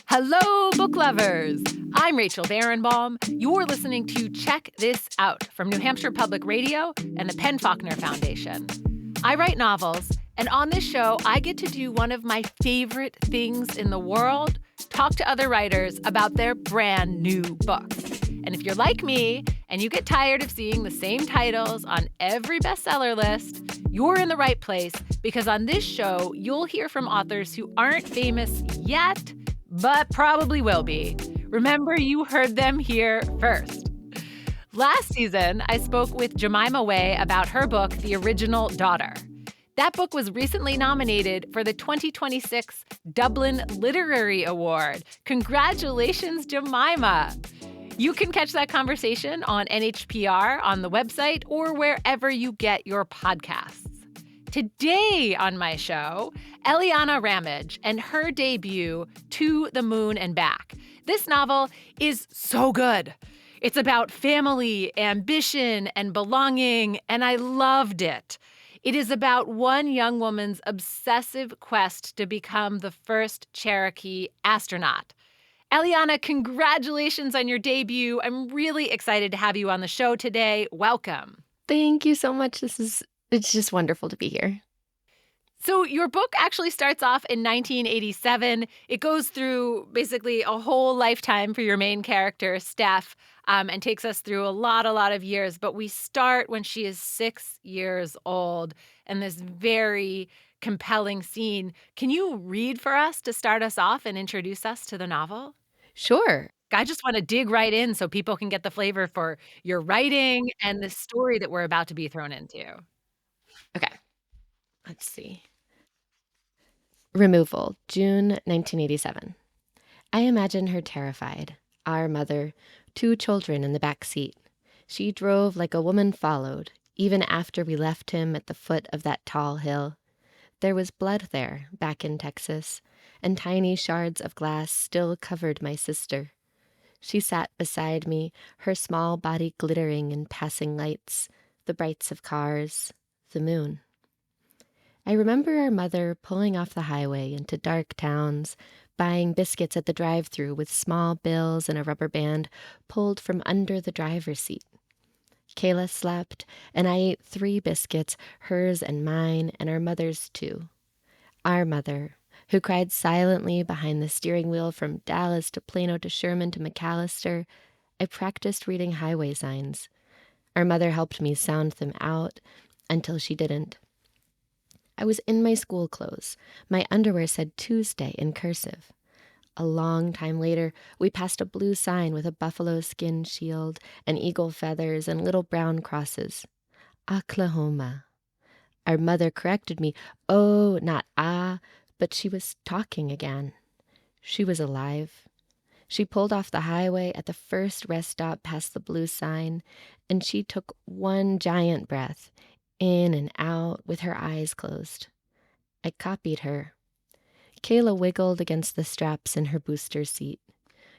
Hello, book lovers. I'm Rachel Barenbaum. You're listening to Check This Out from New Hampshire Public Radio and the Penn Faulkner Foundation. I write novels, and on this show, I get to do one of my favorite things in the world, talk to other writers about their brand new books. And if you're like me and you get tired of seeing the same titles on every bestseller list, you're in the right place, because on this show, you'll hear from authors who aren't famous yet, but probably will be. Remember, you heard them here first. Last season, I spoke with Jemima Way about her book, The Original Daughter. That book was recently nominated for the 2026 Dublin Literary Award. Congratulations, Jemima! You can catch that conversation on NHPR, on the website, or wherever you get your podcasts. Today on my show, Eliana Ramage and her debut, To the Moon and Back. This novel is so good. It's about family, ambition, and belonging, and I loved it. It is about one young woman's obsessive quest to become the first Cherokee astronaut. Eliana, congratulations on your debut. I'm really excited to have you on the show today. Welcome. Thank you so much. It's just wonderful to be here. So your book actually starts off in 1987. It goes through basically a whole lifetime for your main character, Steph, and takes us through a lot of years. But we start when she is 6 years old, and this very compelling scene. Can you read for us to start us off and introduce us to the novel? Sure. I just want to dig right in so people can get the flavor for your writing and the story that we're about to be thrown into. Okay. Let's see. Removal, June 1987. I imagine her terrified. Our mother, 2 children in the back seat. She drove like a woman followed, even after we left him at the foot of that tall hill. There was blood there, back in Texas, and tiny shards of glass still covered my sister. She sat beside me, her small body glittering in passing lights, the brights of cars, the moon. I remember our mother pulling off the highway into dark towns, buying biscuits at the drive-thru with small bills and a rubber band pulled from under the driver's seat. Kayla slept, and I ate 3 biscuits, hers and mine, and our mother's too. Our mother, who cried silently behind the steering wheel from Dallas to Plano to Sherman to McAllister. I practiced reading highway signs. Our mother helped me sound them out until she didn't. I was in my school clothes. My underwear said Tuesday in cursive. A long time later, we passed a blue sign with a buffalo skin shield and eagle feathers and little brown crosses. Oklahoma. Our mother corrected me. Oh, not ah, but she was talking again. She was alive. She pulled off the highway at the first rest stop past the blue sign, and she took one giant breath, in and out with her eyes closed. I copied her. Kayla wiggled against the straps in her booster seat.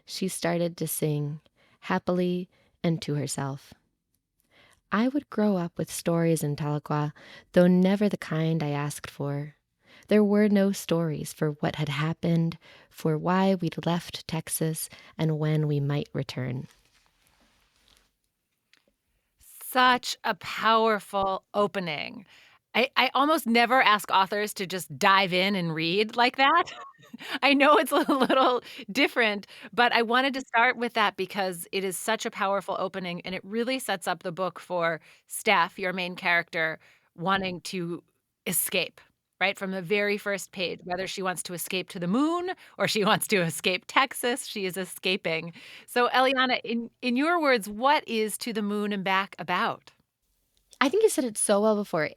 She started to sing, happily and to herself. I would grow up with stories in Tahlequah, though never the kind I asked for. There were no stories for what had happened, for why we'd left Texas, and when we might return. Such a powerful opening. I almost never ask authors to just dive in and read like that. I know it's a little different, but I wanted to start with that because it is such a powerful opening, and it really sets up the book for Steph, your main character, wanting to escape, right? From the very first page, whether she wants to escape to the moon or she wants to escape Texas, she is escaping. So, Eliana, in your words, what is To the Moon and Back about? I think you said it so well before.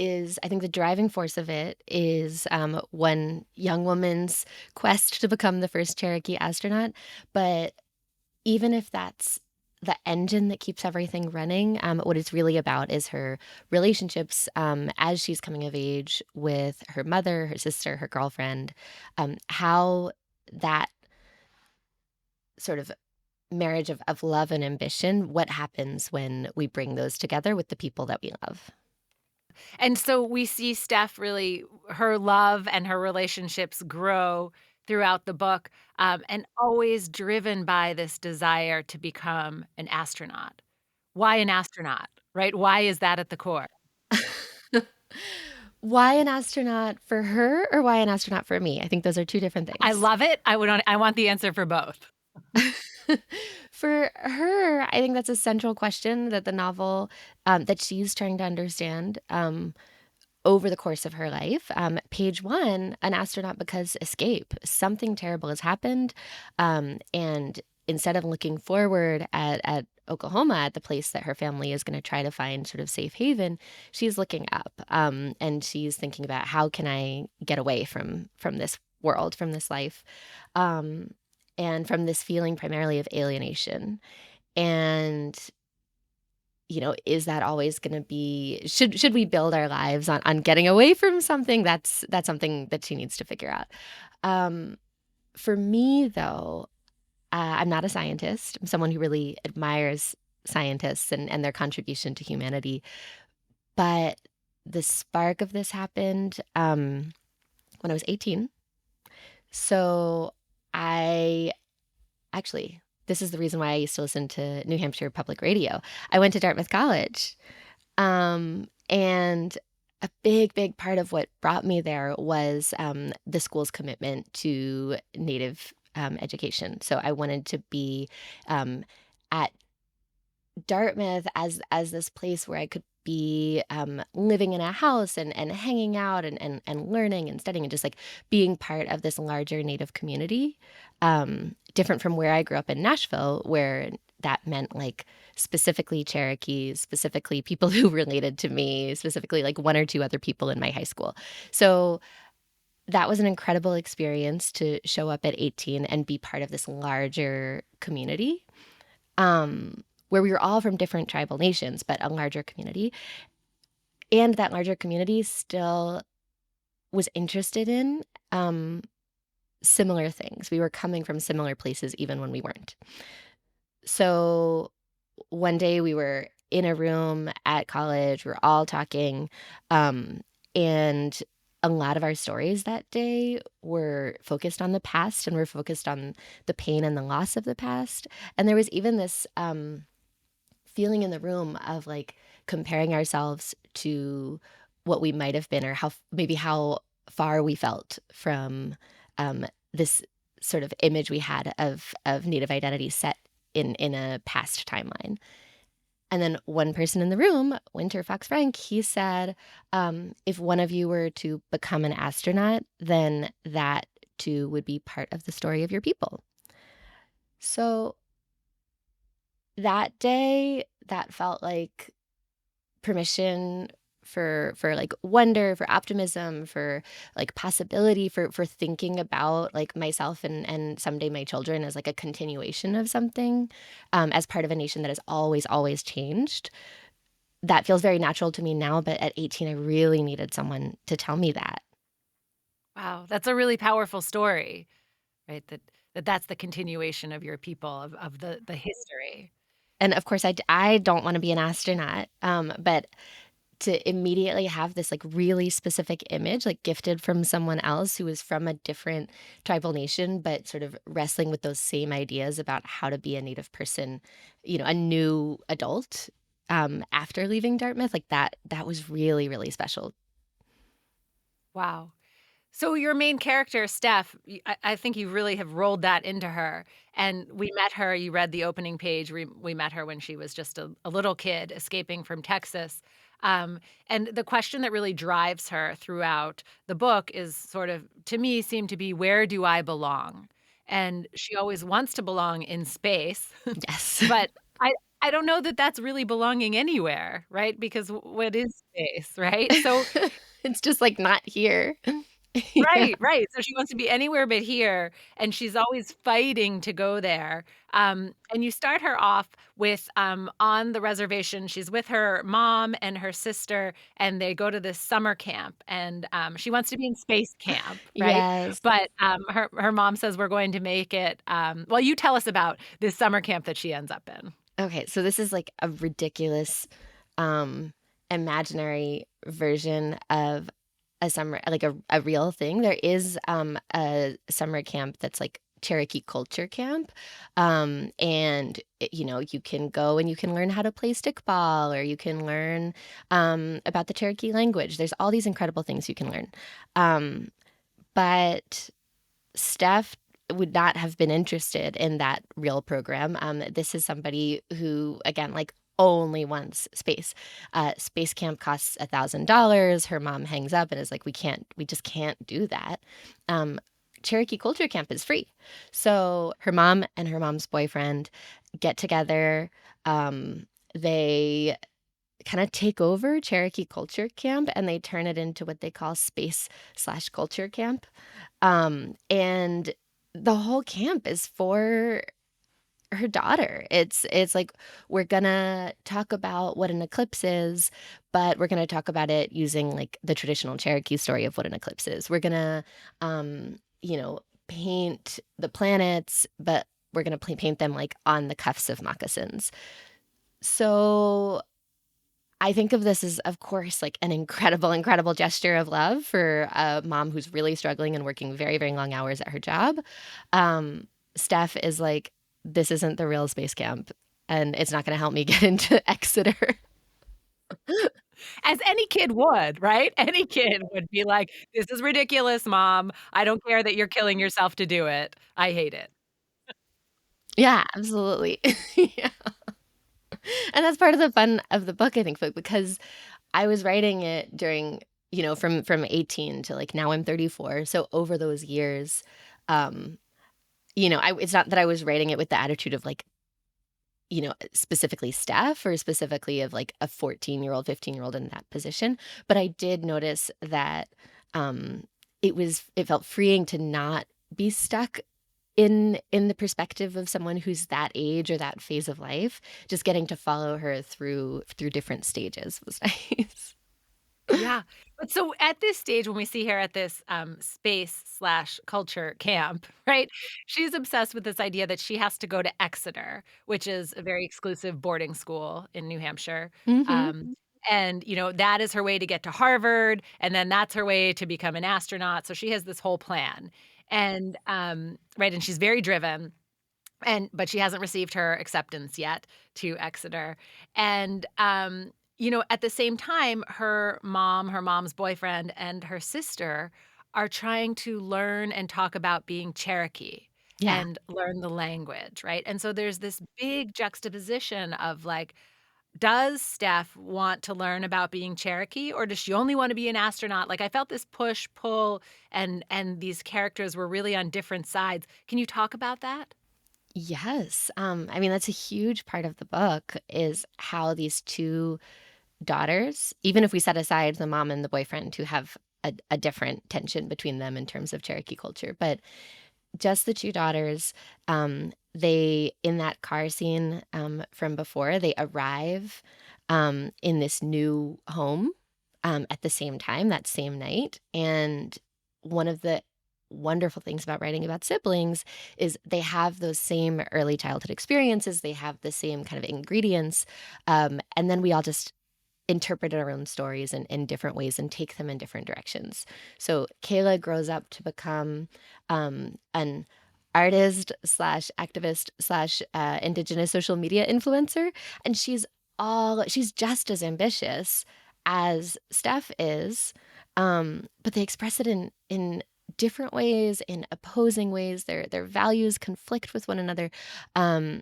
I think the driving force of it is one young woman's quest to become the first Cherokee astronaut. But even if that's the engine that keeps everything running, what it's really about is her relationships as she's coming of age with her mother, her sister, her girlfriend, how that sort of marriage of love and ambition, what happens when we bring those together with the people that we love. And so we see Steph really, her love and her relationships grow throughout the book, and always driven by this desire to become an astronaut. Why an astronaut, right? Why is that at the core? Why an astronaut for her or why an astronaut for me? I think those are 2 different I things. love it. I want the answer for both. For her, I think that's a central question that the novel, that she's trying to understand, over the course of her life. Page 1, an astronaut because escape. Something terrible has happened, and instead of looking forward at Oklahoma, at the place that her family is gonna try to find sort of safe haven, she's looking up, and she's thinking about, "How can I get away from this world, from this life?" Um, and from this feeling primarily of alienation. And is that always gonna be should we build our lives on getting away from something? That's something that she needs to figure out. Um, for me, though, I'm not a scientist. I'm someone who really admires scientists and their contribution to humanity, but the spark of this happened, when I was 18. So I actually, this is the reason why I used to listen to New Hampshire Public Radio. I went to Dartmouth College. And a big, big part of what brought me there was the school's commitment to Native education. So I wanted to be um, at Dartmouth as this place where I could be living in a house and hanging out and learning and studying and just like being part of this larger Native community. Different from where I grew up in Nashville, where that meant like specifically Cherokees, specifically people who related to me, specifically like 1 or 2 other people in my high school. So that was an incredible experience to show up at 18 and be part of this larger community, where we were all from different tribal nations, but a larger community. And that larger community still was interested in similar things. We were coming from similar places even when we weren't. So one day we were in a room at college, we were all talking, and a lot of our stories that day were focused on the past and were focused on the pain and the loss of the past. And there was even this feeling in the room of like comparing ourselves to what we might have been or maybe how far we felt from this sort of image we had of Native identity set in a past timeline. And then one person in the room, Winter Fox Frank, he said, if one of you were to become an astronaut, then that too would be part of the story of your people. So that day, that felt like permission for like wonder, for optimism, for like possibility, for thinking about like myself and someday my children as like a continuation of something, as part of a nation that has always changed. That feels very natural to me now, but at 18, I really needed someone to tell me that. Wow, that's a really powerful story, right? That's the continuation of your people, of the history. And of course, I don't want to be an astronaut, but to immediately have this like really specific image, like gifted from someone else who is from a different tribal nation, but sort of wrestling with those same ideas about how to be a Native person, a new adult, after leaving Dartmouth, like that was really, really special. Wow. So your main character, Steph, I think you really have rolled that into her. And we met her, you read the opening page. We met her when she was just a little kid escaping from Texas. And the question that really drives her throughout the book is sort of, to me, seemed to be, where do I belong? And she always wants to belong in space, Yes. but I don't know that that's really belonging anywhere, right? Because what is space, right? So It's just like not here. Yeah. right, right. So she wants to be anywhere but here, and she's always fighting to go there. And you start her off with, on the reservation, she's with her mom and her sister, and they go to this summer camp, and, she wants to be in space camp, right? Yes. But, her mom says, "We're going to make it," well, you tell us about this summer camp that she ends up in. Okay, so this is like a ridiculous um imaginary version of a summer like a real thing. There is, a summer camp that's like Cherokee Culture Camp, and, you can go and you can learn how to play stickball, or you can learn, about the Cherokee language. There's all these incredible things you can learn. Um, but Steph would not have been interested in that real program. This is somebody who, again, like only wants space. Space camp costs $1,000. Her mom hangs up and is like, we just can't do that. Um, Cherokee Culture Camp is free. So her mom and her mom's boyfriend get together. They kind of take over Cherokee Culture Camp and they turn it into what they call space/culture camp. And the whole camp is for her daughter. It's like we're gonna talk about what an eclipse is, but we're gonna talk about it using like the traditional Cherokee story of what an eclipse is. We're gonna, paint the planets, but we're gonna paint them like on the cuffs of moccasins. So I think of this as, of course, like an incredible, incredible gesture of love for a mom who's really struggling and working very, very long hours at her job. Um, Steph is like, this isn't the real space camp, and it's not going to help me get into Exeter. As any kid would, right? Any kid would be like, "This is ridiculous, mom. I don't care that you're killing yourself to do it. I hate it." Yeah, absolutely. Yeah. And that's part of the fun of the book, I think, because I was writing it during, from 18 to like now I'm 34. So over those years, um, it's not that I was writing it with the attitude of like, specifically Steph or specifically of like a 14-year-old, 15-year-old in that position. But I did notice that um, it felt freeing to not be stuck in the perspective of someone who's that age or that phase of life. Just getting to follow her through different stages was nice. Yeah. But so at this stage, when we see her at this, space/culture camp, right, she's obsessed with this idea that she has to go to Exeter, which is a very exclusive boarding school in New Hampshire, Mhm. um, and, that is her way to get to Harvard, and then that's her way to become an astronaut, so she has this whole plan, and, right, and she's very driven. But she hasn't received her acceptance yet to Exeter. And, at the same time, her mom's boyfriend, and her sister are trying to learn and talk about being Cherokee Yeah. and learn the language, right? And so there's this big juxtaposition of like, does Steph want to learn about being Cherokee or does she only want to be an astronaut? Like I felt this push pull and these characters were really on different sides. Can you talk about that? Yes. I mean, that's a huge part of the book is how these two daughters, even if we set aside the mom and the boyfriend who have a different tension between them in terms of Cherokee culture, but just the two daughters, they in that car scene, from before, they arrive, in this new home, at the same time, that same night, and one of the wonderful things about writing about siblings is they have those same early childhood experiences, they have the same kind of ingredients, and then we all just interpret our own stories in different ways and take them in different directions. So Kayla grows up to become an artist slash activist slash indigenous social media influencer, and she's just as ambitious as Steph is, but they express it in different ways, in opposing ways. Their values conflict with one another, um,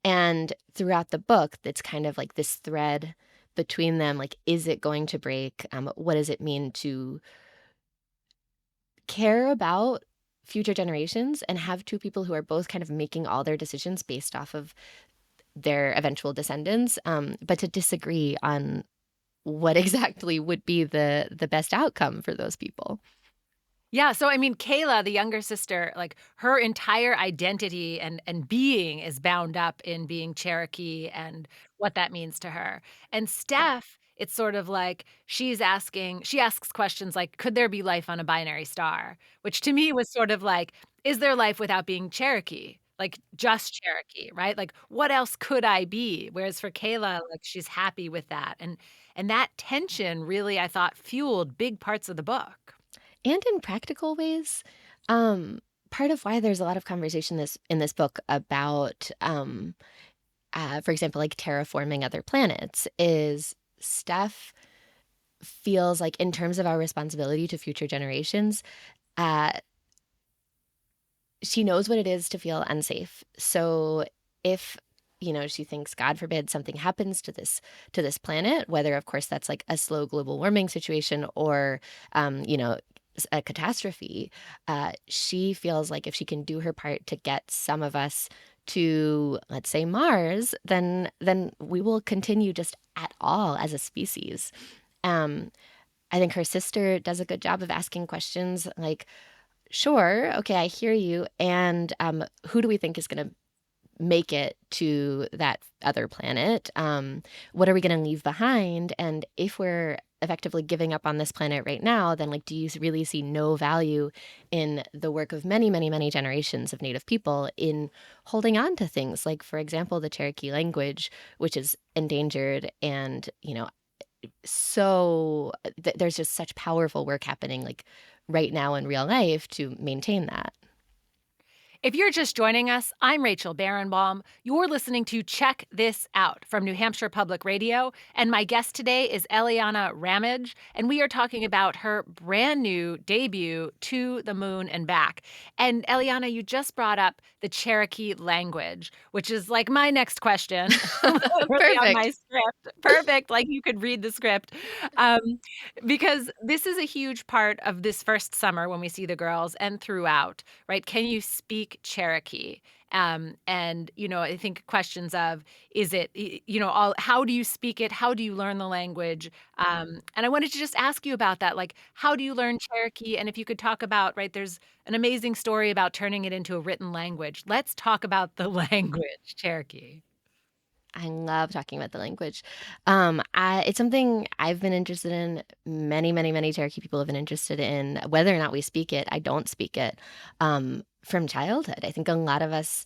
and throughout the book, it's kind of like this thread between them, like, is it going to break? What does it mean to care about future generations and have two people who are both kind of making all their decisions based off of their eventual descendants, but to disagree on what exactly would be the best outcome for those people. Yeah, so I mean, Kayla, the younger sister, like her entire identity and being is bound up in being Cherokee and what that means to her. And Steph, it's sort of like she asks questions like, could there be life on a binary star? Which to me was sort of like, is there life without being Cherokee? like just Cherokee, right? Like, what else could I be? Whereas for Kayla, like she's happy with that. And that tension really, I thought, fueled big parts of the book. And in practical ways, um, part of why there's a lot of conversation in this book about, for example, like terraforming other planets is Steph feels like in terms of our responsibility to future generations, uh, she knows what it is to feel unsafe. So if she thinks, God forbid, something happens to this planet, whether of course that's like a slow global warming situation or a catastrophe, she feels like if she can do her part to get some of us to, let's say, Mars, then we will continue just at all as a species. Um, I think her sister does a good job of asking questions like, sure, okay, I hear you. And who do we think is going to make it to that other planet? What are we going to leave behind? And if we're effectively giving up on this planet right now, then like, do you really see no value in the work of many, many, many generations of Native people in holding on to things like, for example, the Cherokee language, which is endangered and, so there's just such powerful work happening like right now in real life to maintain that. If you're just joining us, I'm Rachel Barenbaum. You're listening to Check This Out from New Hampshire Public Radio, and my guest today is Eliana Ramage, and we are talking about her brand new debut, To the Moon and Back. And Eliana, you just brought up the Cherokee language, which is like my next question, really on my Perfect. script. Perfect, like you could read the script. Um, because this is a huge part of this first summer when we see the girls and throughout, right? Can you speak Cherokee? And, I think questions of, is it, all, how do you speak it? How do you learn the language? And I wanted to just ask you about that. Like, how do you learn Cherokee? And if you could talk about, right, there's an amazing story about turning it into a written language. Let's talk about the language, Cherokee. I love talking about the language. It's something I've been interested in. Many, many, many Cherokee people have been interested in. Whether or not we speak it, I don't speak it from childhood. I think a lot of us,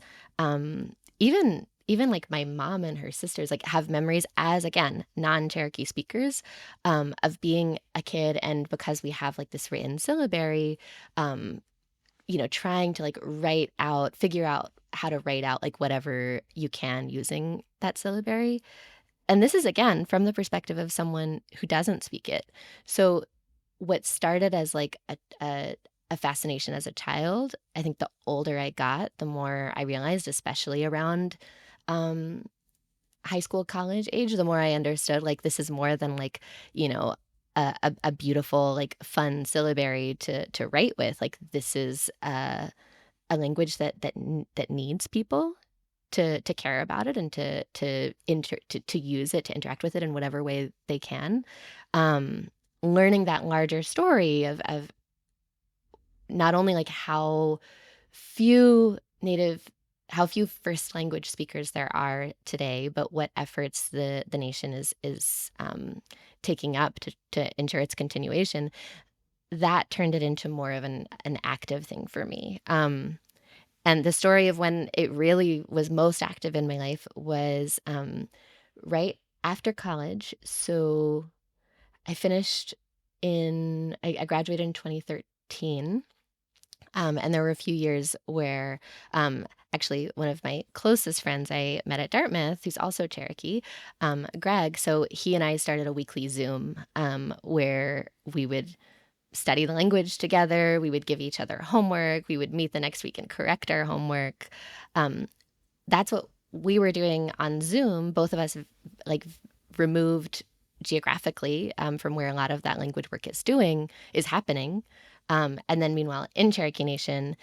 even like my mom and her sisters, like have memories as again non-Cherokee speakers of being a kid, and because we have like this written syllabary, um, trying to like figure out how to write out like whatever you can using that syllabary. And this is again from the perspective of someone who doesn't speak it. So what started as like a fascination as a child, I think the older I got, the more I realized, especially around um, high school, college age, the more I understood like this is more than like, you know, a beautiful, like fun syllabary to write with. Like this is a language that needs people to care about it and to use it, to interact with it in whatever way they can. Um, Learning that larger story of not only like few native how few first language speakers there are today, but what efforts the nation is taking up to ensure its continuation. That turned it into more of an active thing for me. And the story of when it really was most active in my life was right after college. So I graduated in 2013. And there were a few years where actually one of my closest friends I met at Dartmouth, who's also Cherokee, Greg. So he and I started a weekly Zoom where we would study the language together. We would give each other homework. We would meet the next week and correct our homework. Um, that's what we were doing on Zoom. Both of us like removed geographically from where a lot of that language work is happening. And then meanwhile, in Cherokee Nation,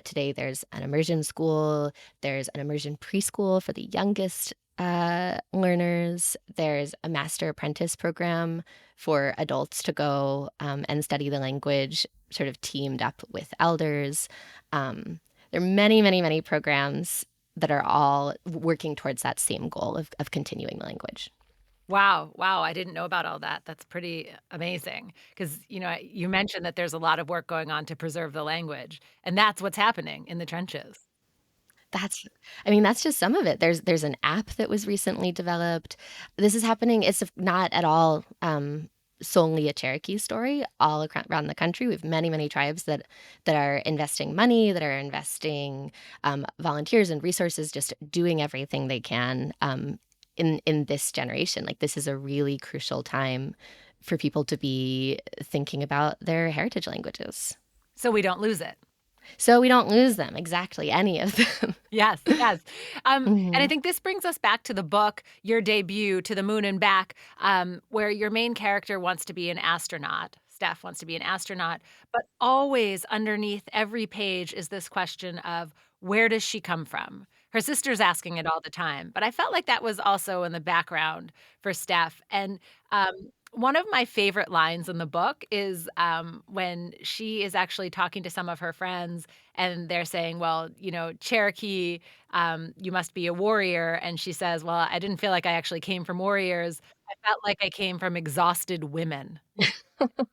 today there's an immersion school, there's an immersion preschool for the youngest learners, there's a master apprentice program for adults to go and study the language, sort of teamed up with elders. There are many, many, many programs that are all working towards that same goal of continuing the language. Wow, wow, I didn't know about all that. That's pretty amazing. Because you mentioned that there's a lot of work going on to preserve the language, and that's what's happening in the trenches. That's I mean, that's just some of it. There's an app that was recently developed. This is happening. It's not at all solely a Cherokee story. All around the country, we have many, many tribes that are investing money, that are investing volunteers and resources, just doing everything they can in this generation. Like this is a really crucial time for people to be thinking about their heritage languages. So we don't lose it. So we don't lose them, exactly, any of them. Yes, yes. And I Mhm. think this brings us back to the book, your debut, To the Moon and Back, where your main character wants to be an astronaut. Steph wants to be an astronaut, but always underneath every page is this question of where does she come from? Her sister's asking it all the time, but I felt like that was also in the background for Steph. And um, one of my favorite lines in the book is when she is actually talking to some of her friends and they're saying, well, Cherokee, you must be a warrior. And she says, well, I didn't feel like I actually came from warriors. I felt like I came from exhausted women.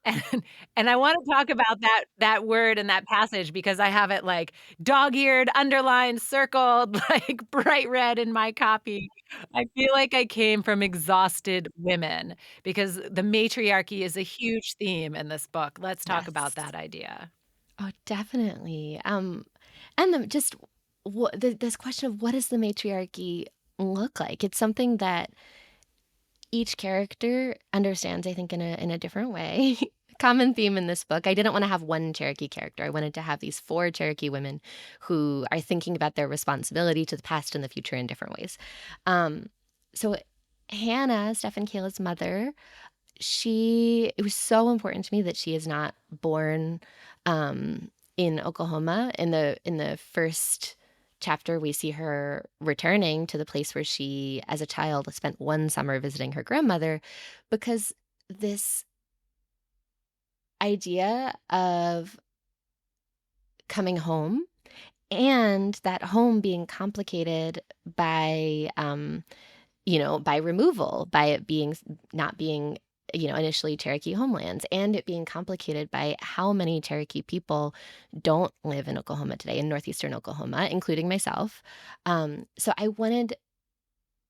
And and I wanna talk about that word and that passage because I have it, like, dog-eared, underlined, circled, like, bright red in my copy. I feel like I came from exhausted women because the matriarchy is a huge theme in this book. Let's talk about Yes. that idea. Oh, definitely. And just this question of what does the matriarchy look like? It's something that each character understands, I think, in a different way. Common theme in this book. I didn't want to have one Cherokee character. I wanted to have these four Cherokee women who are thinking about their responsibility to the past and the future in different ways. Um, so Hannah, Steph and Kayla's mother, it was so important to me that she is not born in Oklahoma. In the first chapter, we see her returning to the place where she, as a child, spent one summer visiting her grandmother, because this idea of coming home and that home being complicated by by removal, by it being not being, initially Cherokee homelands, and it being complicated by how many Cherokee people don't live in Oklahoma today, in northeastern Oklahoma, including myself. So I wanted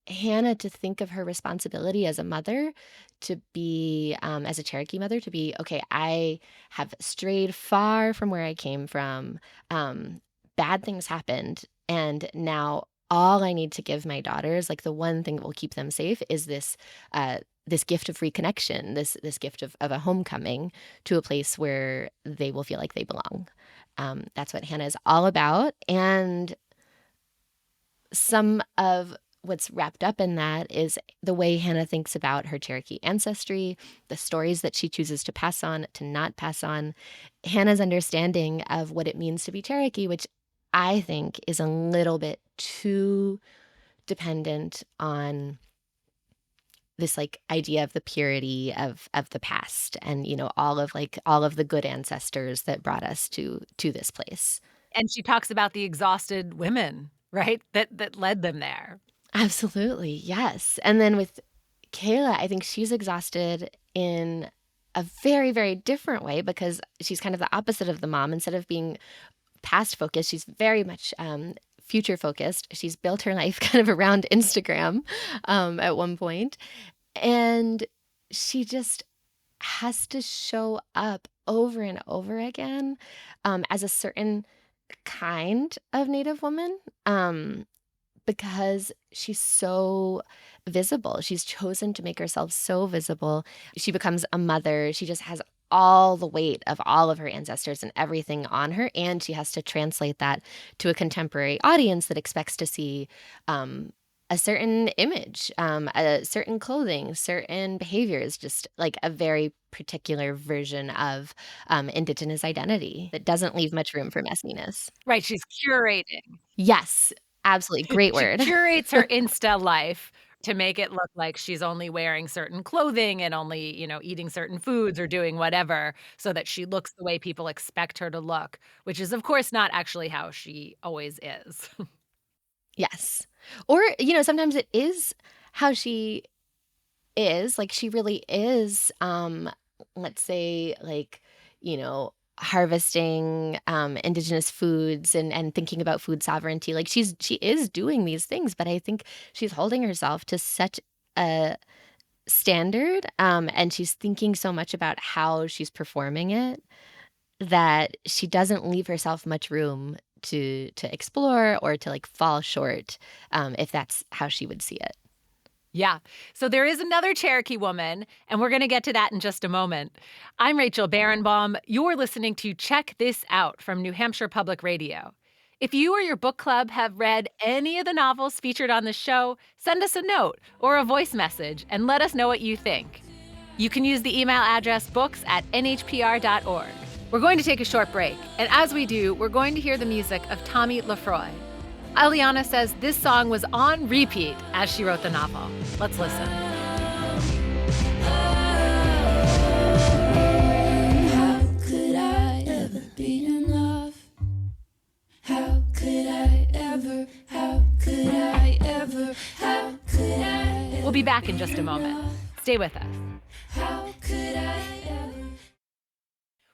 Hannah to think of her responsibility as a mother to be, as a Cherokee mother, to be, okay, I have strayed far from where I came from. Bad things happened. And now all I need to give my daughters, like the one thing that will keep them safe, is this gift of reconnection, this gift of a homecoming to a place where they will feel like they belong. That's what Hannah is all about. And some of what's wrapped up in that is the way Hannah thinks about her Cherokee ancestry, the stories that she chooses to pass on, to not pass on, Hannah's understanding of what it means to be Cherokee, which I think is a little bit too dependent on this like idea of the purity of the past, and all of the good ancestors that brought us to this place. And she talks about the exhausted women, right, that led them there. Absolutely, yes. And then with Kayla, I think she's exhausted in a very, very different way, because she's kind of the opposite of the mom. Instead of being past focused, she's very much future focused. She's built her life kind of around Instagram at one point, and she just has to show up over and over again as a certain kind of Native woman. Because she's so visible. She's chosen to make herself so visible. She becomes a mother. She just has all the weight of all of her ancestors and everything on her. And she has to translate that to a contemporary audience that expects to see a certain image, a certain clothing, certain behaviors, just like a very particular version of Indigenous identity that doesn't leave much room for messiness. Right, she's curating. Yes, absolutely. Great She word. curates her Insta life to make it look like she's only wearing certain clothing and only, eating certain foods or doing whatever so that she looks the way people expect her to look, which is, of course, not actually how she always is. Yes. Or, sometimes it is how she is, like, she really is, let's say, like, you know, harvesting indigenous foods and thinking about food sovereignty. Like she is doing these things, but I think she's holding herself to such a standard, and she's thinking so much about how she's performing it that she doesn't leave herself much room to explore or to like fall short, if that's how she would see it. Yeah. So there is another Cherokee woman, and we're going to get to that in just a moment. I'm Rachel Barenbaum. You're listening to Check This Out from New Hampshire Public Radio. If you or your book club have read any of the novels featured on the show, send us a note or a voice message and let us know what you think. You can use the email address books@nhpr.org. We're going to take a short break, and as we do, we're going to hear the music of Tommy Lefroy. Eliana says this song was on repeat as she wrote the novel. Let's listen. How could I ever be enough? How could I ever? How could I ever? How could I ever? We'll be back in just a moment. Stay with us. How could I ever?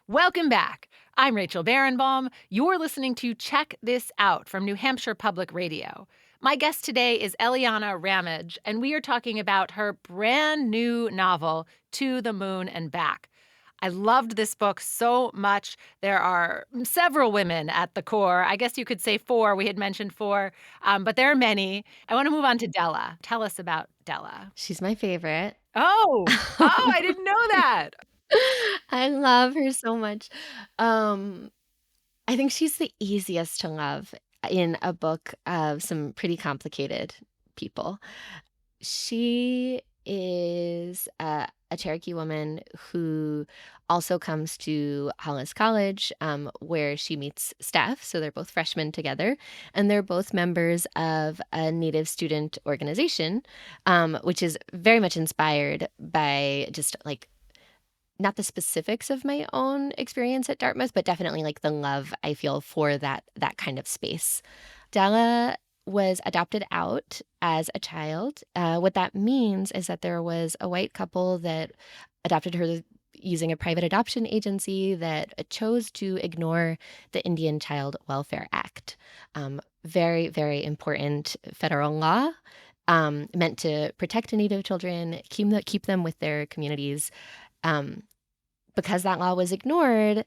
Welcome back. I'm Rachel Barenbaum. You're listening to Check This Out from New Hampshire Public Radio. My guest today is Eliana Ramage, and we are talking about her brand new novel, To the Moon and Back. I loved this book so much. There are several women at the core. I guess you could say 4. We had mentioned 4, but there are many. I want to move on to Della. Tell us about Della. She's my favorite. I didn't know that. I love her so much. I think she's the easiest to love in a book of some pretty complicated people. She is a Cherokee woman who also comes to Hollis College, where she meets Steph. So they're both freshmen together, and they're both members of a Native student organization, which is very much inspired by just like not the specifics of my own experience at Dartmouth, but definitely like the love I feel for that kind of space. Della was adopted out as a child. What that means is that there was a white couple that adopted her using a private adoption agency that chose to ignore the Indian Child Welfare Act. Very, very important federal law, meant to protect Native children, keep them with their communities. Because that law was ignored,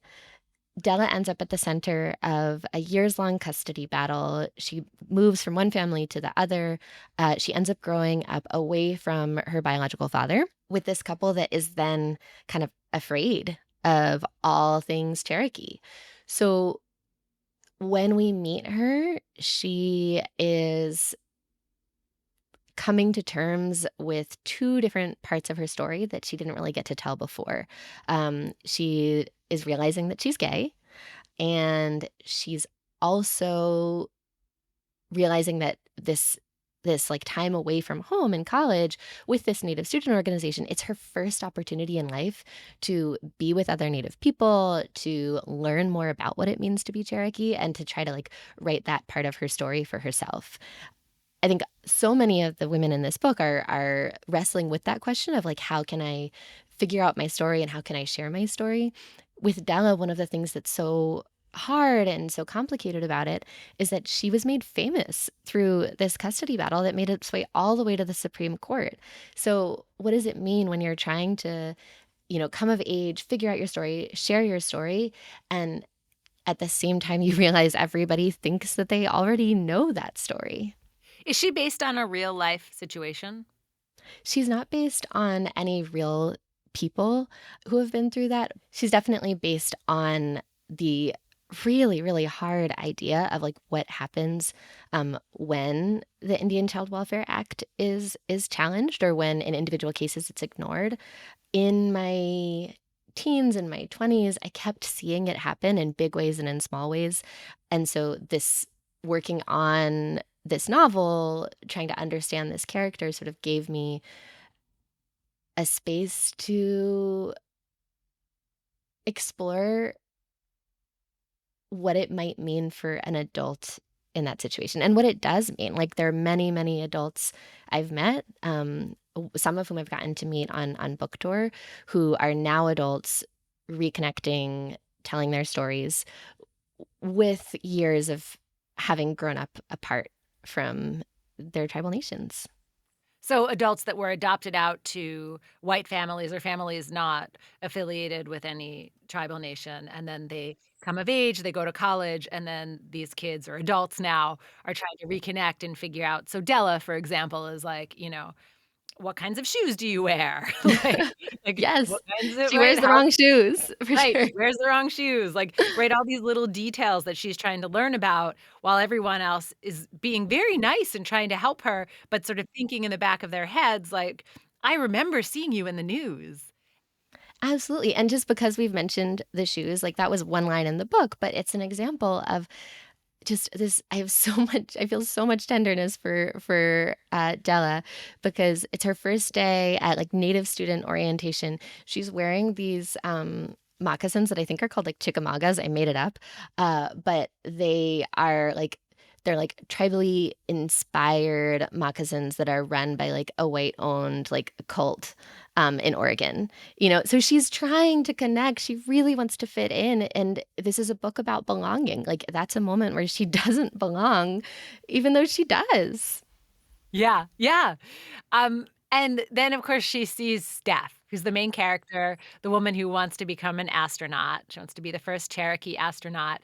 Della ends up at the center of a years-long custody battle. She moves from one family to the other. She ends up growing up away from her biological father with this couple that is then kind of afraid of all things Cherokee. So when we meet her, she is coming to terms with 2 different parts of her story that she didn't really get to tell before. She is realizing that she's gay, and she's also realizing that this like time away from home in college with this Native student organization, it's her first opportunity in life to be with other Native people, to learn more about what it means to be Cherokee, and to try to like write that part of her story for herself. I think so many of the women in this book are wrestling with that question of like, how can I figure out my story and how can I share my story? With Della, one of the things that's so hard and so complicated about it is that she was made famous through this custody battle that made its way all the way to the Supreme Court. So what does it mean when you're trying to, come of age, figure out your story, share your story, and at the same time you realize everybody thinks that they already know that story? Is she based on a real life situation? She's not based on any real people who have been through that. She's definitely based on the really, really hard idea of like what happens when the Indian Child Welfare Act is challenged, or when in individual cases it's ignored. In my teens and my 20s, I kept seeing it happen in big ways and in small ways. And so this working on this novel, trying to understand this character, sort of gave me a space to explore what it might mean for an adult in that situation and what it does mean. Like, there are many, many adults I've met, some of whom I've gotten to meet on book tour, who are now adults reconnecting telling their stories with years of having grown up apart from their tribal nations. So adults that were adopted out to white families or families not affiliated with any tribal nation, and then they come of age, they go to college, and then these kids or adults now are trying to reconnect and figure out. So Della, for example, is like, what kinds of shoes do you wear? Like Yes, what kinds of she right? wears the How wrong shoes for right, sure. she wears the wrong shoes, like, right, all these little details that she's trying to learn about while everyone else is being very nice and trying to help her, but sort of thinking in the back of their heads like, "I remember seeing you in the news." Absolutely, and just because we've mentioned the shoes, like, that was one line in the book, but it's an example of just this. I have so much I feel so much tenderness for Della, because it's her first day at, like, native student orientation. She's wearing these, moccasins that I think are called, like, chickamaugas. I made it up, but they're, like, tribally inspired moccasins that are run by, like, a white-owned, like, cult, in Oregon. So she's trying to connect. She really wants to fit in, and this is a book about belonging. Like, that's a moment where she doesn't belong, even though she does. Yeah, yeah. And then, of course, she sees Steph, who's the main character, the woman who wants to become an astronaut. She wants to be the first Cherokee astronaut.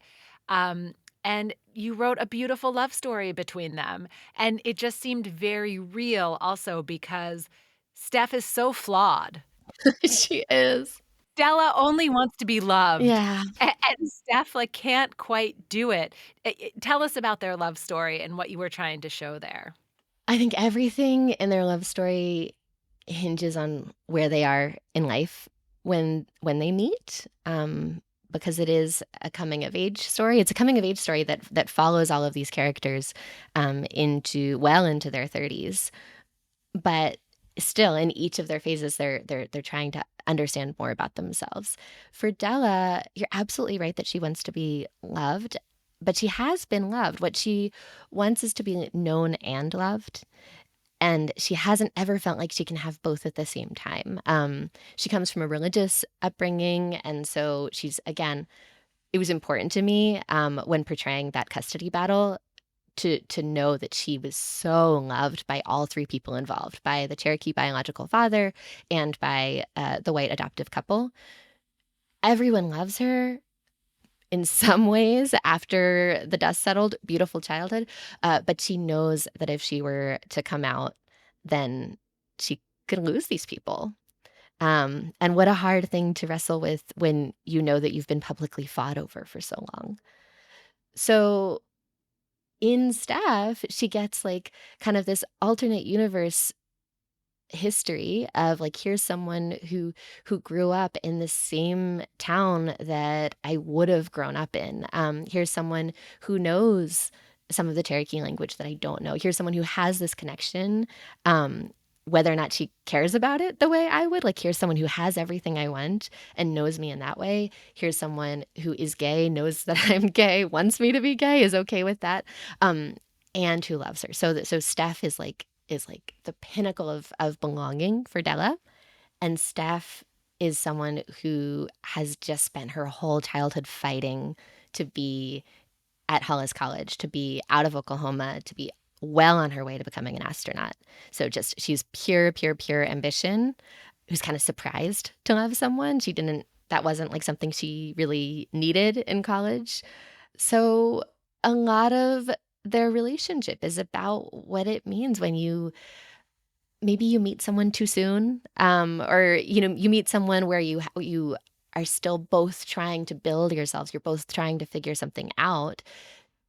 Um, and you wrote a beautiful love story between them. And it just seemed very real also because Steph is so flawed. She is. Stella only wants to be loved. Yeah. And Steph, like, can't quite do it. Tell us about their love story and what you were trying to show there. I think everything in their love story hinges on where they are in life when they meet, because it is a coming of age story. It's a coming of age story that follows all of these characters, into their 30s. But still, in each of their phases, they're trying to understand more about themselves. For Della, you're absolutely right that she wants to be loved, but she has been loved. What she wants is to be known and loved, and she hasn't ever felt like she can have both at the same time. She comes from a religious upbringing, and so she's again. It was important to me, when portraying that custody battle, to know that she was so loved by all three people involved, by the Cherokee biological father and by, the white adoptive couple. Everyone loves her in some ways after the dust settled, beautiful childhood, but she knows that if she were to come out, then she could lose these people. And what a hard thing to wrestle with when you know that you've been publicly fought over for so long. So in Steph, she gets, like, kind of this alternate universe history of, like, here's someone who grew up in the same town that I would have grown up in. Here's someone who knows some of the Cherokee language that I don't know. Here's someone who has this connection, whether or not she cares about it the way I would. Like, here's someone who has everything I want and knows me in that way. Here's someone who is gay, knows that I'm gay, wants me to be gay, is okay with that, um, and who loves her. So Steph is like the pinnacle of belonging for Della, and Steph is someone who has just spent her whole childhood fighting to be at Hollis College, to be out of Oklahoma, to be well on her way to becoming an astronaut. So just she's pure, pure, pure ambition, who's kind of surprised to love someone. That wasn't like something she really needed in college. So a lot of their relationship is about what it means when maybe you meet someone too soon, or you meet someone where you are still both trying to build yourselves. You're both trying to figure something out.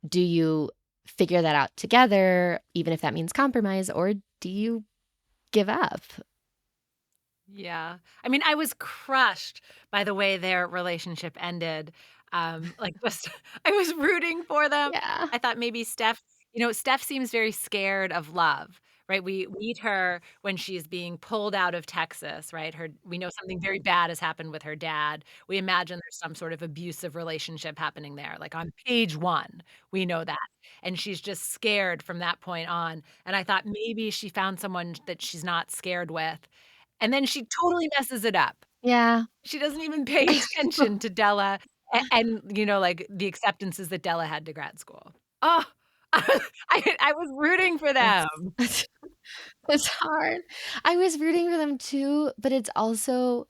Do you figure that out together, even if that means compromise, or do you give up? Yeah. I mean, I was crushed by the way their relationship ended. Like, just I was rooting for them. Yeah. I thought maybe Steph seems very scared of love, right? We meet her when she's being pulled out of Texas, right? We know something very bad has happened with her dad. We imagine there's some sort of abusive relationship happening there. Like on page 1, we know that. And she's just scared from that point on. And I thought maybe she found someone that she's not scared with. And then she totally messes it up. Yeah. She doesn't even pay attention to Della, And, like, the acceptances that Della had to grad school. Oh, I was rooting for It's them. it's it's hard. I was rooting for them too, but it's also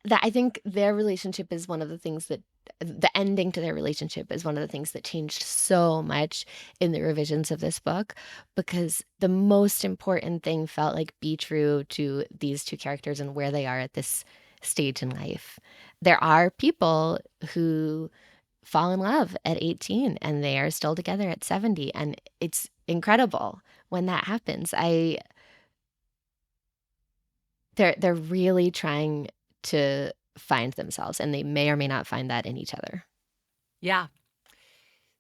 that I think their relationship is one of the things that the ending to their relationship is one of the things that changed so much in the revisions of this book, because the most important thing felt like be true to these two characters and where they are at this stage in life. There are people who fall in love at 18 and they are still together at 70, and it's incredible when that happens. They're really trying to find themselves, and they may or may not find that in each other. Yeah.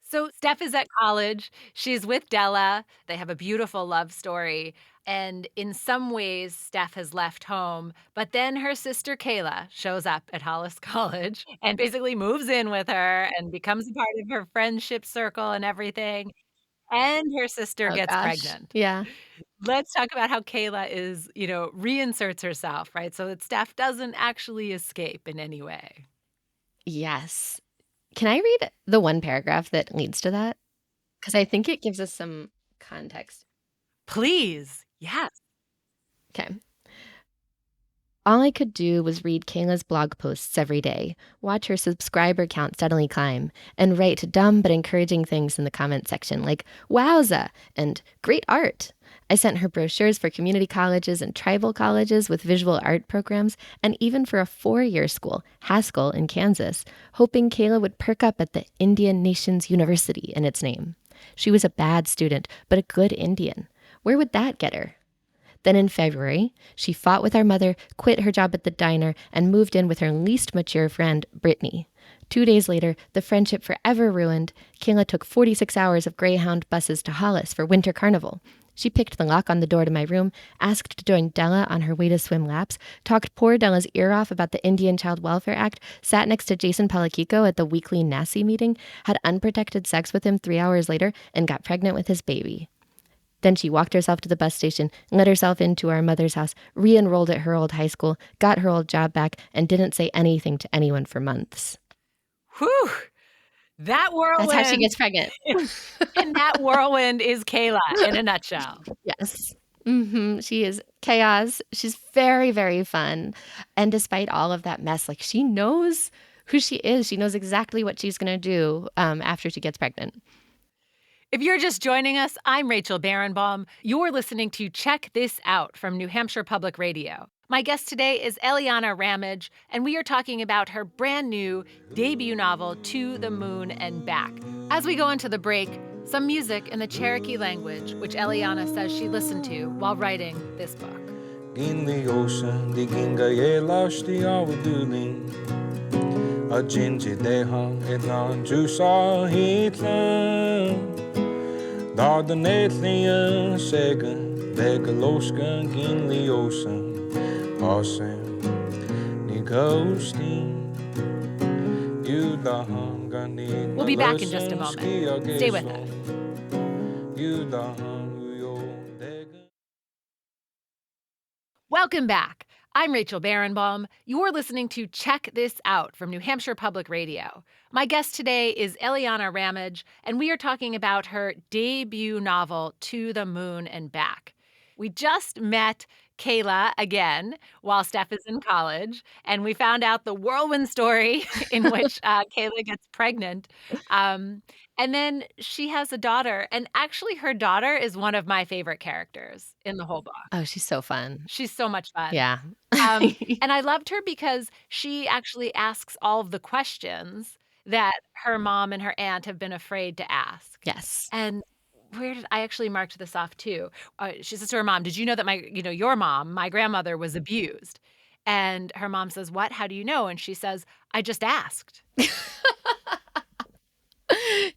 So Steph is at college. She's with Della. They have a beautiful love story. And in some ways, Steph has left home. But then her sister Kayla shows up at Hollis College and basically moves in with her and becomes a part of her friendship circle and everything. And her sister Oh gets gosh. pregnant. Yeah. Let's talk about how Kayla is, reinserts herself, right? So that Steph doesn't actually escape in any way. Yes. Can I read the one paragraph that leads to that? Because I think it gives us some context. Please. Yes. Okay. All I could do was read Kayla's blog posts every day, watch her subscriber count steadily climb, and write dumb but encouraging things in the comment section like, wowza, and great art. I sent her brochures for community colleges and tribal colleges with visual art programs, and even for a 4-year school, Haskell in Kansas, hoping Kayla would perk up at the Indian Nations University in its name. She was a bad student, but a good Indian. Where would that get her? Then in February, she fought with our mother, quit her job at the diner, and moved in with her least mature friend, Brittany. 2 days later, the friendship forever ruined, Kayla took 46 hours of Greyhound buses to Hollis for Winter Carnival. She picked the lock on the door to my room, asked to join Della on her way to swim laps, talked poor Della's ear off about the Indian Child Welfare Act, sat next to Jason Palakiko at the weekly NASI meeting, had unprotected sex with him 3 hours later, and got pregnant with his baby. Then she walked herself to the bus station, let herself into our mother's house, re-enrolled at her old high school, got her old job back, and didn't say anything to anyone for months. Whew. That That's how she whirlwind. gets pregnant. And that whirlwind is Kayla in a nutshell. Yes. She is chaos. She's very, very fun. And despite all of that mess, like, she knows who she is. She knows exactly what she's going to do after she gets pregnant. If you're just joining us, I'm Rachel Barenbaum. You're listening to Check This Out from New Hampshire Public Radio. My guest today is Eliana Ramage, and we are talking about her brand new debut novel, To the Moon and Back. As we go into the break, some music in the Cherokee language, which Eliana says she listened to while writing this book. In the ocean, the ginga lost the awuduling. A ginger de hung it non juice hitlan. Dar the Nathan second, Begaloskan in the ocean. Awesome, the ghosting. You the hunger need. We'll be back in just a moment. Stay with us. You the hunger, yo. Welcome back. I'm Rachel Barenbaum. You're listening to Check This Out from New Hampshire Public Radio. My guest today is Eliana Ramage, and we are talking about her debut novel, To the Moon and Back. We just met Kayla again while Steph is in college, and we found out the whirlwind story in which Kayla gets pregnant. And then she has a daughter, and actually her daughter is one of my favorite characters in the whole book. Oh, she's so fun. She's so much fun. Yeah. And I loved her because she actually asks all of the questions that her mom and her aunt have been afraid to ask. Yes. And I actually marked this off too. She says to her mom, "Did you know that your mom, my grandmother, was abused?" And her mom says, "What? How do you know?" And she says, "I just asked."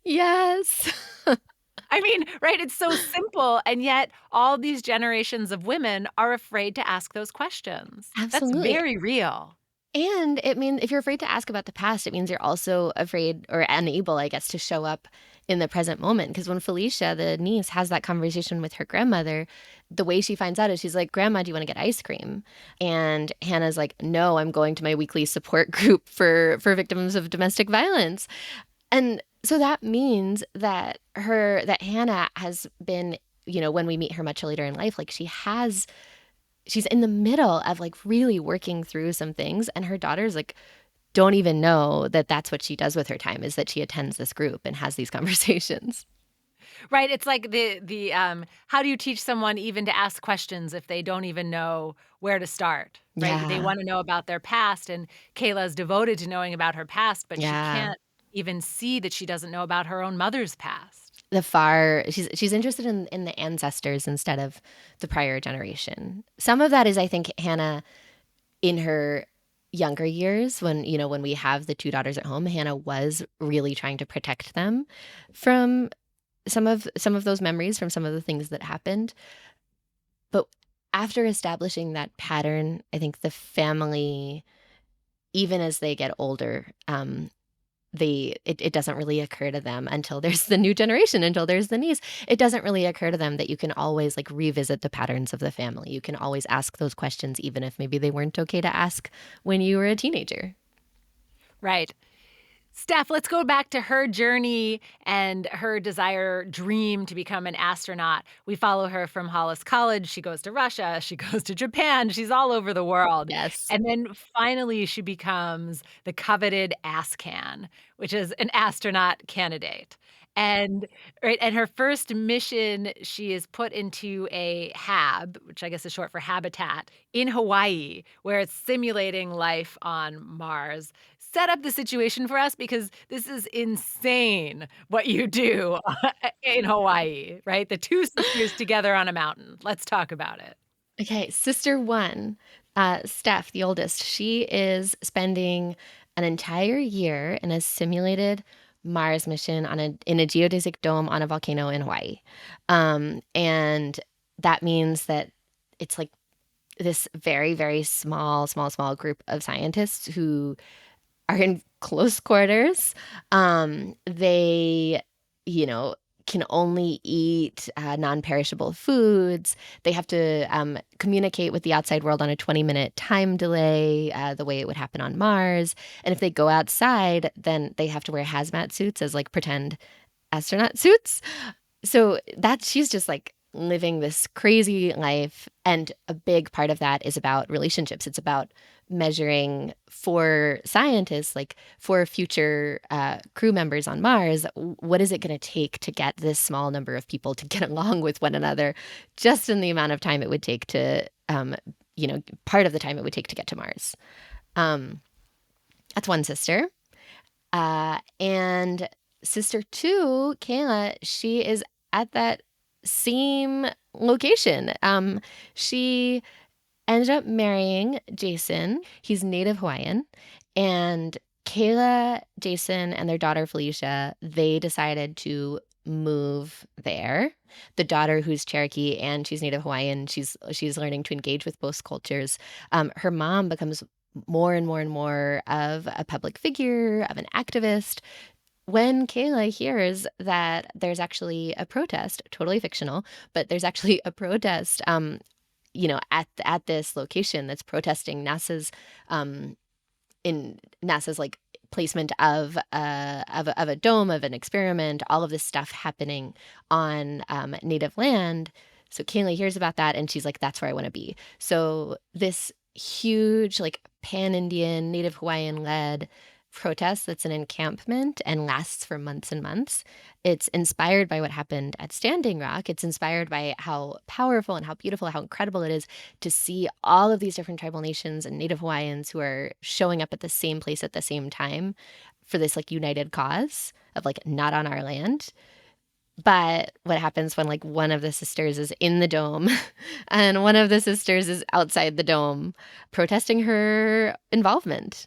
Yes. I mean, right? It's so simple, and yet all these generations of women are afraid to ask those questions. Absolutely. That's very real. And it means if you're afraid to ask about the past, it means you're also afraid or unable, I guess, to show up in the present moment. Because when Felicia, the niece, has that conversation with her grandmother, the way she finds out is she's like, Grandma, do you want to get ice cream? And Hannah's like, no, I'm going to my weekly support group for victims of domestic violence. And so that means that Hannah has been, when we meet her much later in life, like she's in the middle of like really working through some things, and her daughters like don't even know that that's what she does with her time, is that she attends this group and has these conversations. Right. It's like the how do you teach someone even to ask questions if they don't even know where to start? Right. They Yeah. want to know about their past, and Kayla's devoted to knowing about her past, but she Yeah. can't even see that she doesn't know about her own mother's past. She's interested in the ancestors instead of the prior generation. Some of that is, I think, Hannah in her younger years, when we have the two daughters at home, Hannah was really trying to protect them from some of those memories, from some of the things that happened. But after establishing that pattern, I think the family, even as they get older, it doesn't really occur to them until there's the new generation, until there's the niece. It doesn't really occur to them that you can always like revisit the patterns of the family. You can always ask those questions, even if maybe they weren't okay to ask when you were a teenager. Right. Steph, let's go back to her journey and her dream to become an astronaut. We follow her from Hollis College. She goes to Russia. She goes to Japan. She's all over the world. Yes. And then finally, she becomes the coveted ASCAN, which is an astronaut candidate. And right, and her first mission, she is put into a HAB, which I guess is short for habitat, in Hawaii, where it's simulating life on Mars. Set up the situation for us, because this is insane what you do in Hawaii, right? The two sisters together on a mountain. Let's talk about it. Okay, sister one, Steph, the oldest, she is spending an entire year in a simulated Mars mission in a geodesic dome on a volcano in Hawaii. And that means that it's like this very, very small group of scientists who are in close quarters. They, you know, can only eat non-perishable foods. They have to communicate with the outside world on a 20-minute time delay, the way it would happen on Mars. And if they go outside, then they have to wear hazmat suits as like pretend astronaut suits. So she's just like living this crazy life. And a big part of that is about relationships. It's about measuring for scientists, like for future crew members on Mars, what is it going to take to get this small number of people to get along with one another, just in the amount of time it would take to, part of the time it would take to get to Mars. That's one sister. And sister two, Kayla, she is at that same location. She ended up marrying Jason. He's native Hawaiian. And Kayla, Jason, and their daughter Felicia, they decided to move there. The daughter, who's Cherokee and she's native Hawaiian, she's learning to engage with both cultures. Her mom becomes more and more and more of a public figure, of an activist. When Kayla hears that there's actually a protest, totally fictional, but there's actually a protest, at this location that's protesting NASA's like placement of a dome, of an experiment, all of this stuff happening on native land. So Kayla hears about that and she's like, that's where I want to be. So this huge, like pan-Indian, native Hawaiian led protest that's an encampment and lasts for months and months. It's inspired by what happened at Standing Rock. It's inspired by how powerful and how beautiful, how incredible it is to see all of these different tribal nations and Native Hawaiians who are showing up at the same place at the same time for this like united cause of like not on our land. But what happens when like one of the sisters is in the dome and one of the sisters is outside the dome protesting her involvement?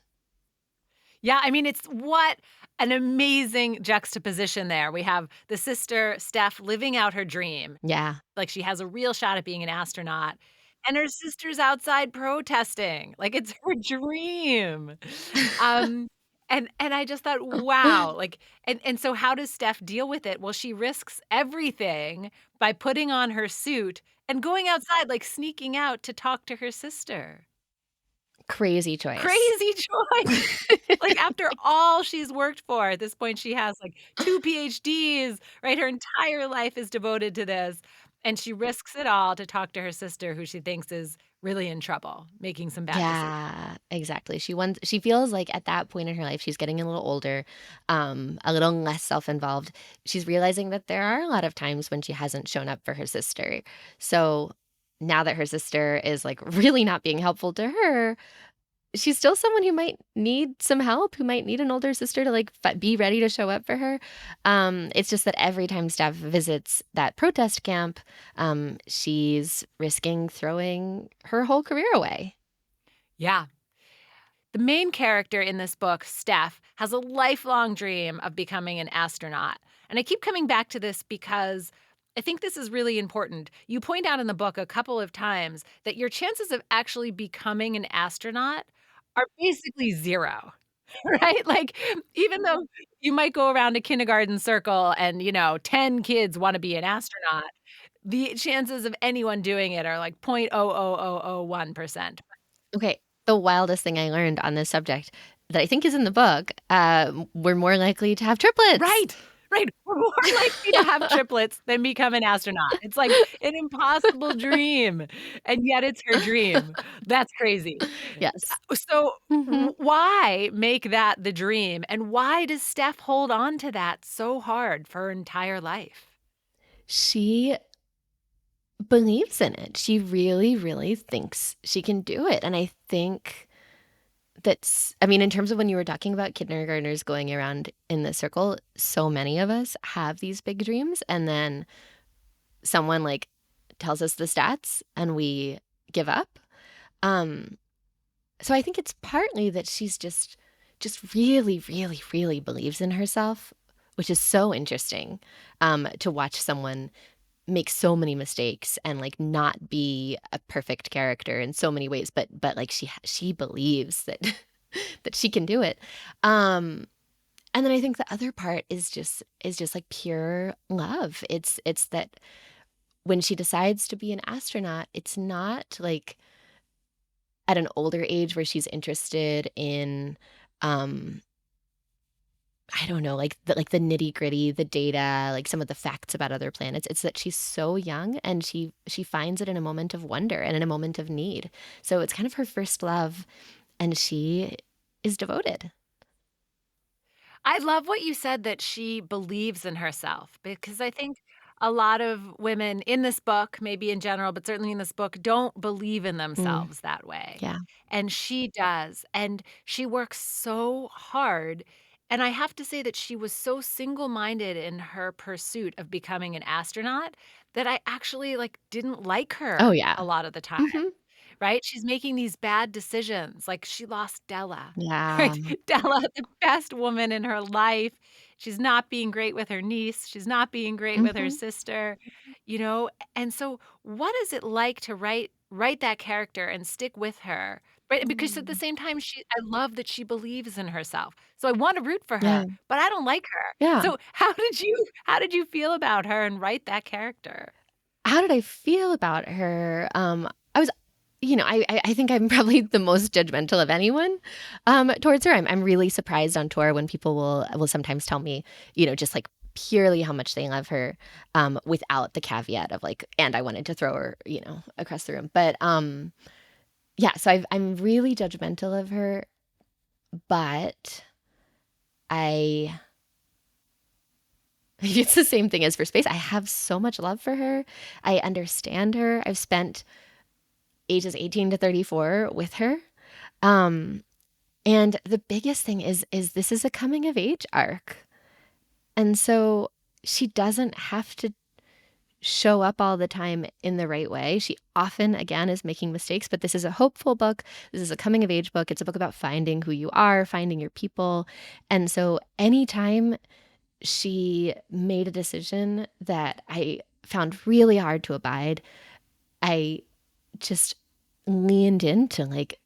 Yeah, I mean, it's what an amazing juxtaposition there. We have the sister, Steph, living out her dream. Yeah. Like she has a real shot at being an astronaut. And her sister's outside protesting, like, it's her dream. Um, and I just thought, "Wow," like and so how does Steph deal with it? Well, she risks everything by putting on her suit and going outside, like, sneaking out to talk to her sister. Crazy choice. Crazy choice. Like, after all she's worked for, at this point, she has, like, 2 PhDs, right? Her entire life is devoted to this, and she risks it all to talk to her sister, who she thinks is really in trouble, making some bad decisions. Yeah, exactly. She feels like at that point in her life, she's getting a little older, a little less self-involved. She's realizing that there are a lot of times when she hasn't shown up for her sister. So now that her sister is like really not being helpful to her, she's still someone who might need some help, who might need an older sister to like be ready to show up for her. It's just that every time Steph visits that protest camp, she's risking throwing her whole career away. Yeah. The main character in this book, Steph, has a lifelong dream of becoming an astronaut. And I keep coming back to this because I think this is really important. You point out in the book a couple of times that your chances of actually becoming an astronaut are basically 0, right? Like, even though you might go around a kindergarten circle and, 10 kids wanna be an astronaut, the chances of anyone doing it are like 0.00001%. Okay, the wildest thing I learned on this subject that I think is in the book, we're more likely to have triplets. Right, right. We're more likely to have triplets than become an astronaut. It's like an impossible dream, and yet it's her dream. That's crazy. Yes. So, Mhm. why make that the dream, and why does Steph hold on to that so hard for her entire life? She believes in it. She really, really thinks she can do it, and I think I mean, in terms of when you were talking about kindergartners going around in the circle, so many of us have these big dreams, and then someone, like, tells us the stats, and we give up. Um, so I think it's partly that she's just really, really, really believes in herself, which is so interesting, to watch someone make so many mistakes and, like, not be a perfect character in so many ways, but, like, she believes that that she can do it. Um, and then I think the other part is just, like, pure love. It's that when she decides to be an astronaut, it's not, like, at an older age where she's interested in, um, I don't know, like the nitty-gritty, the data, like some of the facts about other planets. It's that she's so young and she finds it in a moment of wonder and in a moment of need. So it's kind of her first love, and she is devoted. I love what you said that she believes in herself because I think a lot of women in this book, maybe in general, but certainly in this book, don't believe in Mm, themselves that way. yeah. And she does. And she works so hard. And I have to say that she was so single-minded in her pursuit of becoming an astronaut that I actually like didn't like Oh, her yeah. a lot of the time. Mhm. Right? She's making these bad decisions, like, she lost Della, Yeah. right? Della, the best woman in her life. She's not being great with her niece, she's not being great with her Mhm. sister, you know? And so, what is it like to write that character and stick with her? Right? Because at the Mm. same time, I love that she believes in herself. So I wanna root for Yeah. her, but I don't like her. Yeah. So how did you feel about her and write that character? How did I feel about her? I was I think I'm probably the most judgmental of anyone, towards her. I'm really surprised on tour when people will sometimes tell me, just, like, purely how much they love her, without the caveat of, like, "And I wanted to throw her," across the room. But, yeah, so I'm really judgmental of her, but I it's the same thing as for space. I have so much love for her. I understand her. I've spent ages 18 to 34 with her. Um, and the biggest thing is this is a coming of age arc. And so she doesn't have to show up all the time in the right way. She often again is making mistakes, but this is a hopeful book. This is a coming of age book. It's a book about finding who you are, finding your people. And so anytime she made a decision that I found really hard to abide, I just leaned into like,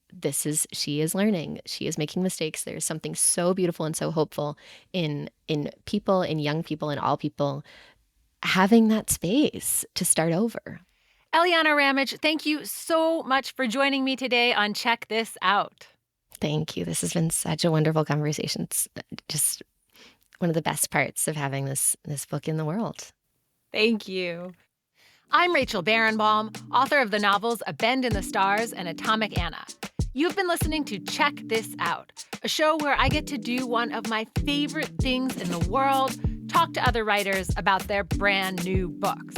she is learning. She is making mistakes. There's something so beautiful and so hopeful in people, in young people, in all people having that space to start over. Eliana Ramage, thank you so much for joining me today on Check This Out. Thank you. This has been such a wonderful conversation. It's just one of the best parts of having this book in the world. Thank you. I'm Rachel Barenbaum, author of the novels A Bend in the Stars and Atomic Anna. You've been listening to Check This Out, a show where I get to do one of my favorite things in the world, talk to other writers about their brand new books.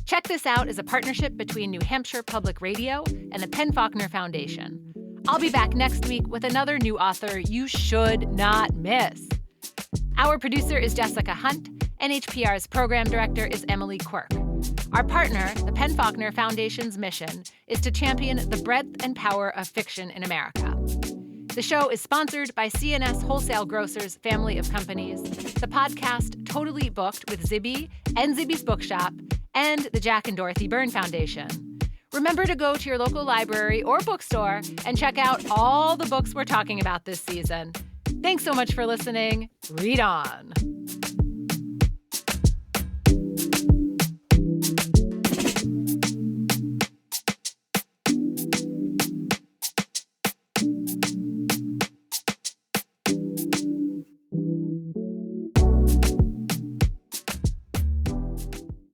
Check This Out is a partnership between New Hampshire Public Radio and the PEN Foundation. I'll be back next week with another new author you should not miss. Our producer is Jessica Hunt. NHPR's program director is Emily Quirk. Our partner, the PEN Foundation's mission, is to champion the breadth and power of fiction in America. The show is sponsored by CNS Wholesale Grocers family of companies, the podcast Totally Booked with Zibby and Zibby's Bookshop, and the Jack and Dorothy Byrne Foundation. Remember to go to your local library or bookstore and check out all the books we're talking about this season. Thanks so much for listening. Read on.